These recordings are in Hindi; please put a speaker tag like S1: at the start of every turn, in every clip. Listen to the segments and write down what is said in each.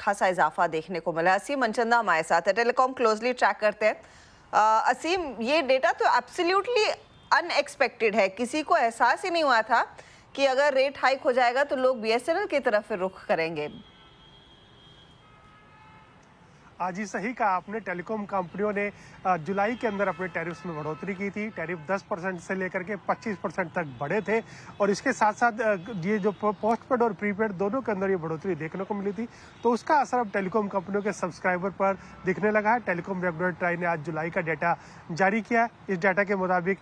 S1: खासा इजाफा देखने को मिला है। असीम मनचंदा हमारे साथ है, टेलीकॉम क्लोजली ट्रैक करते हैं। असीम, ये डेटा तो एब्सोल्युटली अनएक्सपेक्टेड है, किसी को एहसास ही नहीं हुआ था कि अगर रेट हाइक हो जाएगा तो लोग बीएसएनएल की तरफ फिर रुख करेंगे।
S2: आज ही सही कहा आपने, टेलीकॉम कंपनियों ने जुलाई के अंदर अपने टैरिफ्स में बढ़ोतरी की थी। टैरिफ 10% से लेकर के 25% तक बढ़े थे और इसके साथ साथ ये जो पोस्टपेड और प्रीपेड दोनों के अंदर ये बढ़ोतरी देखने को मिली थी, तो उसका असर अब टेलीकॉम कंपनियों के सब्सक्राइबर पर दिखने लगा है। टेलीकॉम रेगुलेटरी ने आज जुलाई का डाटा जारी किया। इस डाटा के मुताबिक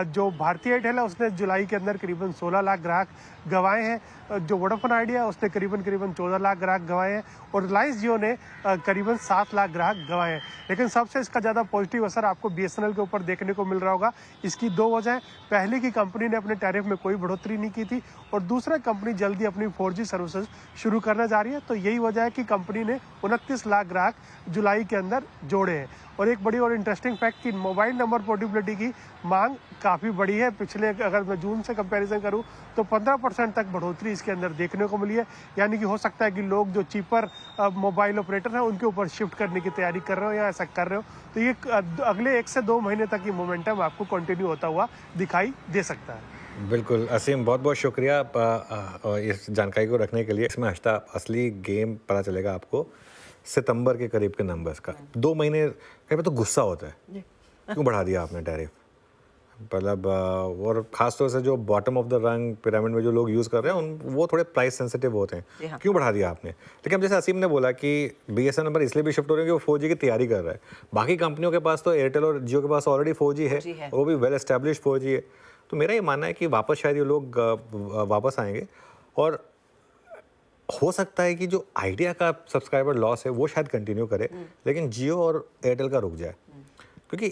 S2: जो भारतीय एयरटेल है उसने जुलाई के अंदर करीबन 16 लाख ग्राहक गंवाए हैं, जो वोडाफोन आइडिया है उसने करीबन 14 लाख ग्राहक गंवाए हैं और रिलायंस जियो ने करीबन 7 लाख ग्राहक गंवाए हैं। लेकिन सबसे इसका ज़्यादा पॉजिटिव असर आपको बीएसएनएल के ऊपर देखने को मिल रहा होगा। इसकी दो वजह, पहली की कंपनी ने अपने टैरिफ में कोई बढ़ोतरी नहीं की थी और दूसरा कंपनी जल्दी अपनी 4G सर्विसेज शुरू करने जा रही है। तो यही वजह है कि कंपनी ने 29 लाख ग्राहक जुलाई के अंदर जोड़े हैं। और एक बड़ी और इंटरेस्टिंग फैक्ट कि मोबाइल नंबर पोर्टेबिलिटी की मांग काफ़ी बड़ी है। पिछले अगर मैं जून से कंपैरिजन करूं तो 15% तक बढ़ोतरी इसके अंदर देखने को मिली है। यानी कि हो सकता है कि लोग जो चीपर मोबाइल ऑपरेटर हैं उनके ऊपर शिफ्ट करने की तैयारी कर रहे हो या ऐसा कर रहे हो, तो ये अगले 1 से 2 महीने तक ये मोमेंटम आपको कंटिन्यू होता हुआ दिखाई दे सकता है।
S3: बिल्कुल असीम, बहुत बहुत शुक्रिया इस जानकारी को रखने के लिए। इसमें असली गेम पता चलेगा आपको सितंबर के करीब के नंबर्स का। 2 महीने कहीं पे तो गुस्सा होता है, क्यों बढ़ा दिया आपने टैरिफ, मतलब और ख़ासतौर से जो बॉटम ऑफ द रंग पिरामिड में जो लोग यूज़ कर रहे हैं वो थोड़े प्राइस सेंसिटिव होते हैं। हाँ। क्यों बढ़ा दिया आपने? लेकिन अब जैसे असीम ने बोला कि बीएसएनएल नंबर इसलिए भी शिफ्ट हो रहे हैं कि वो 4G की तैयारी कर रहा है। बाकी कंपनियों के पास तो एयरटेल और जियो के पास ऑलरेडी 4G है, वो भी वेल एस्टेब्लिश्ड 4G है। तो मेरा ये मानना है कि वापस शायद ये लोग वापस आएंगे और हो सकता है कि जो आइडिया का सब्सक्राइबर लॉस है वो शायद कंटिन्यू करे, लेकिन जियो और एयरटेल का रुक जाए। क्योंकि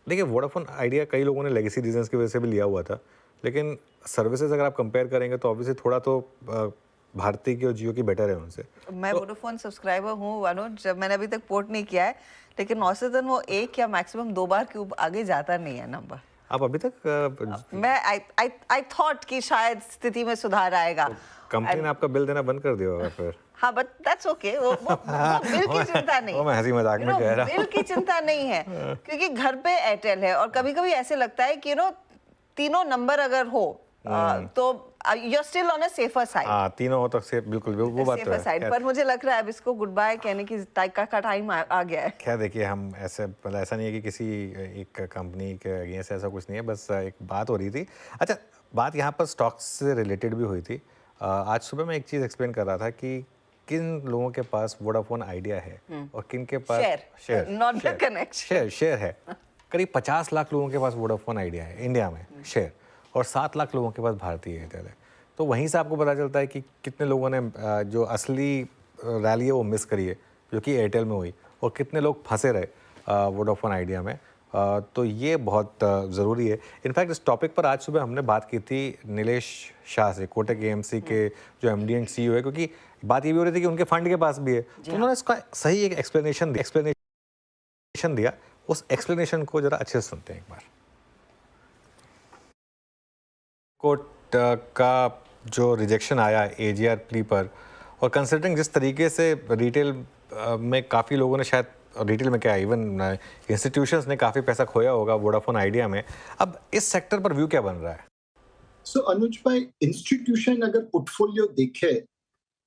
S3: देखिए वोडाफोन आइडिया कई लोगों ने लेगेसी रीजंस की वजह से भी लिया हुआ था, लेकिन सर्विसेज अगर आप कंपेयर करेंगे तो ऑब्वियसली थोड़ा तो भारती की और जियो की बेटर है उनसे।
S1: मैं वोडाफोन सब्सक्राइबर हूँ अनुज, मैंने अभी तक पोर्ट नहीं किया है, लेकिन औसतन वो 1 या मैक्सिमम 2 बार के आगे जाता नहीं है नंबर।
S3: आप अभी तक
S1: मैं आई थॉट कि शायद स्थिति में सुधार आएगा।
S3: तो कंपनी ने आपका बिल देना बंद कर दिया होगा फिर।
S1: हाँ, बट दैट्स ओके, वो बिल की चिंता नहीं।
S3: वो मैं हंसी मजाक में कह रहा हूँ।
S1: बिल की चिंता नहीं है क्योंकि घर पे एयरटेल है और कभी-कभी ऐसे लगता है कि तीनों नंबर अगर हो तो you are still on a safer side.
S3: हाँ, तीनों हो तो सेफ, बिल्कुल वो बात तो है।
S1: पर मुझे लग रहा है अब इसको गुड बाय कहने की का टाइम आ गया है।
S3: क्या देखिए, हम ऐसे मतलब ऐसा नहीं है कि किसी एक कंपनी के अगेंस्ट ऐसा कुछ नहीं है, बस एक बात हो रही थी। अच्छा, बात यहाँ पर स्टॉक्स से रिलेटेड भी हुई थी। आज सुबह मैं एक चीज़ एक्सप्लेन कर रहा था कि किन लोगों के पास वोडाफोन आइडिया है और किन के पास शेयर है। करीब 50 लाख लोगों के पास वोडाफोन आइडिया है इंडिया में शेयर, और 7 लाख लोगों के पास भारतीय एयरटेल है। तो वहीं से आपको पता चलता है कि कितने लोगों ने जो असली रैली है वो मिस करी है, जो कि एयरटेल में हुई, और कितने लोग फंसे रहे वोडाफोन आइडिया में। तो ये बहुत ज़रूरी है। इनफैक्ट इस टॉपिक पर आज सुबह हमने बात की थी नीलेश शाह से, कोटक एएमसी के जो एमडी एंड सीईओ है, क्योंकि बात ये भी हो रही थी कि उनके फंड के पास भी है। तो उन्होंने इसका सही एक एक्सप्लेनेशन दिया। उस एक्सप्लेनेशन को जरा अच्छे से सुनते हैं एक बार। कोर्ट का जो रिजेक्शन आया एजीआर प्ली पर, और कंसिडरिंग जिस तरीके से रिटेल में काफ़ी लोगों ने, शायद रिटेल में क्या इवन इंस्टीट्यूशंस ने काफ़ी पैसा खोया होगा वोडाफोन आइडिया में, अब इस सेक्टर पर व्यू क्या बन रहा है?
S4: सो अनुज भाई, इंस्टीट्यूशन अगर पोर्टफोलियो देखे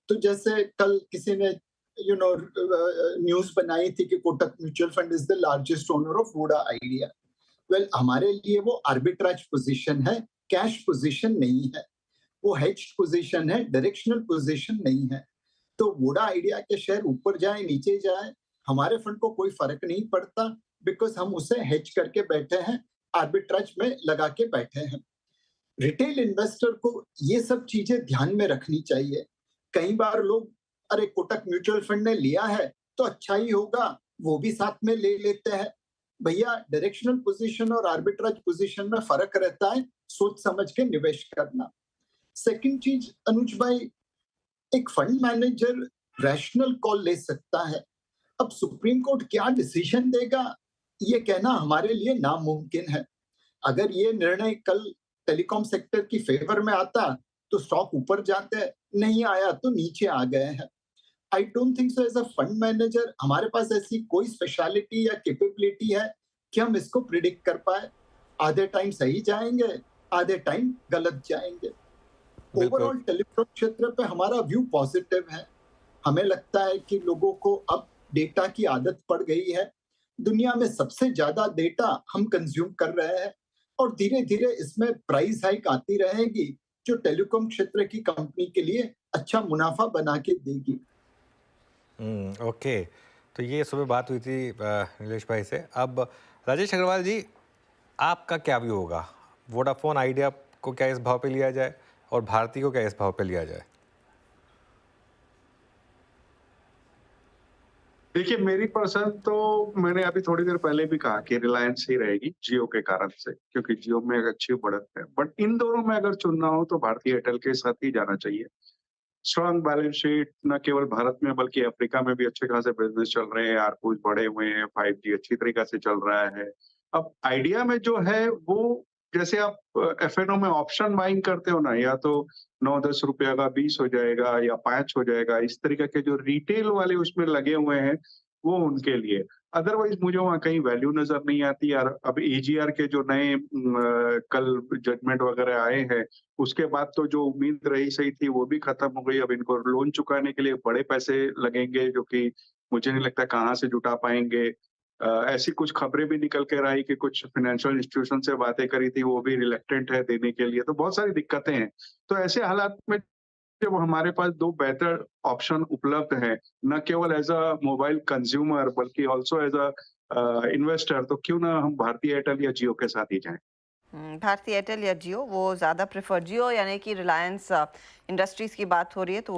S4: तो जैसे कल किसी ने न्यूज बनाई थी कि Kotak mutual fund is the largest owner of Voda idea. Well, हमारे लिए वो आर्बिट्राज पोजीशन है, कैश पोजीशन नहीं है, वो हेज्ड पोजीशन है, डायरेक्शनल पोजीशन नहीं है। तो वोडा आइडिया के शेयर ऊपर जाए नीचे जाए हमारे फंड को कोई फर्क नहीं पड़ता, बिकॉज हम उसे हेज करके बैठे हैं, आर्बिट्राज में लगा के बैठे हैं। रिटेल इन्वेस्टर को ये सब चीजें ध्यान में रखनी चाहिए। कई बार लोग, अरे कोटक म्यूचुअल फंड ने लिया है तो अच्छा ही होगा, वो भी साथ में ले लेते हैं। भैया, डायरेक्शनल पोजीशन और आर्बिट्राज पोजीशन में फर्क रहता है, सोच समझ के निवेश करना। सेकंड चीज अनुज भाई, एक फंड मैनेजर रैशनल कॉल ले सकता है। अब सुप्रीम कोर्ट क्या डिसीजन देगा ये कहना हमारे लिए नामुमकिन है। अगर ये निर्णय कल टेलीकॉम सेक्टर की फेवर में आता तो स्टॉक ऊपर जाते, नहीं आया तो नीचे आ गए हैं। I don't think so as a fund manager हमारे पास ऐसी कोई स्पेशलिटी या कैपेबिलिटी है कि हम इसको प्रिडिक्ट कर पाए। आधे टाइम सही जाएंगे, आधे टाइम गलत जाएंगे।
S3: बिल्कुल।
S4: ओवरऑल टेलीकॉम क्षेत्र पे हमारा व्यू पॉजिटिव है। हमें लगता है कि लोगों को अब डेटा की आदत पड़ गई है। दुनिया में सबसे ज्यादा डेटा हम कंज्यूम कर रहे हैं और धीरे धीरे इसमें प्राइस हाइक आती रहेगी जो टेलीकॉम क्षेत्र की कंपनी के लिए अच्छा मुनाफा बना के देगी।
S3: ओके, तो ये सुबह बात हुई थी नीलेश भाई से। अब राजेश अग्रवाल जी, आपका क्या व्यू होगा? वोडाफोन आइडिया को क्या इस भाव पे लिया जाए और भारती को क्या इस भाव पे लिया जाए?
S5: देखिए, मेरी पसंद तो मैंने अभी थोड़ी देर पहले भी कहा कि रिलायंस ही रहेगी जियो के कारण से, क्योंकि जियो में एक अच्छी बढ़त है। बट इन दोनों में अगर चुनना हो तो भारती एयरटेल के साथ ही जाना चाहिए। स्ट्रॉन्ग बैलेंस शीट न केवल भारत में बल्कि अफ्रीका में भी अच्छे खासे बिजनेस चल रहे हैं, आरपू बढ़े हुए हैं, 5G अच्छी तरीके से चल रहा है। अब आइडिया में जो है वो, जैसे आप एफएनओ में ऑप्शन बाइंग करते हो ना, या तो 9-10 रुपया का 20 हो जाएगा या 5 हो जाएगा, इस तरीके के जो रिटेल वाले उसमें लगे हुए हैं वो उनके लिए। अदरवाइज मुझे वहाँ कहीं वैल्यू नजर नहीं आती यार। अब एजीआर के जो नए कल जजमेंट वगैरह आए हैं, उसके बाद तो जो उम्मीद रही सही थी वो भी खत्म हो गई। अब इनको लोन चुकाने के लिए बड़े पैसे लगेंगे, जो कि मुझे नहीं लगता कहाँ से जुटा पाएंगे। ऐसी कुछ खबरें भी निकल कर आई कि कुछ फाइनेंशियल इंस्टीट्यूशन से बातें करी थी, वो भी रिलेक्टेंट है देने के लिए। तो बहुत सारी दिक्कतें हैं। तो ऐसे हालात में जब हमारे पास दो बेहतर ऑप्शन उपलब्ध हैं, न केवल एज अ मोबाइल कंज्यूमर बल्कि ऑल्सो एज अ इन्वेस्टर, तो क्यों ना हम भारती एयरटेल या जियो के साथ ही जाएं।
S1: भारती एयरटेल या जियो, वो ज़्यादा प्रेफर, जियो यानी कि रिलायंस इंडस्ट्रीज की बात हो रही है तो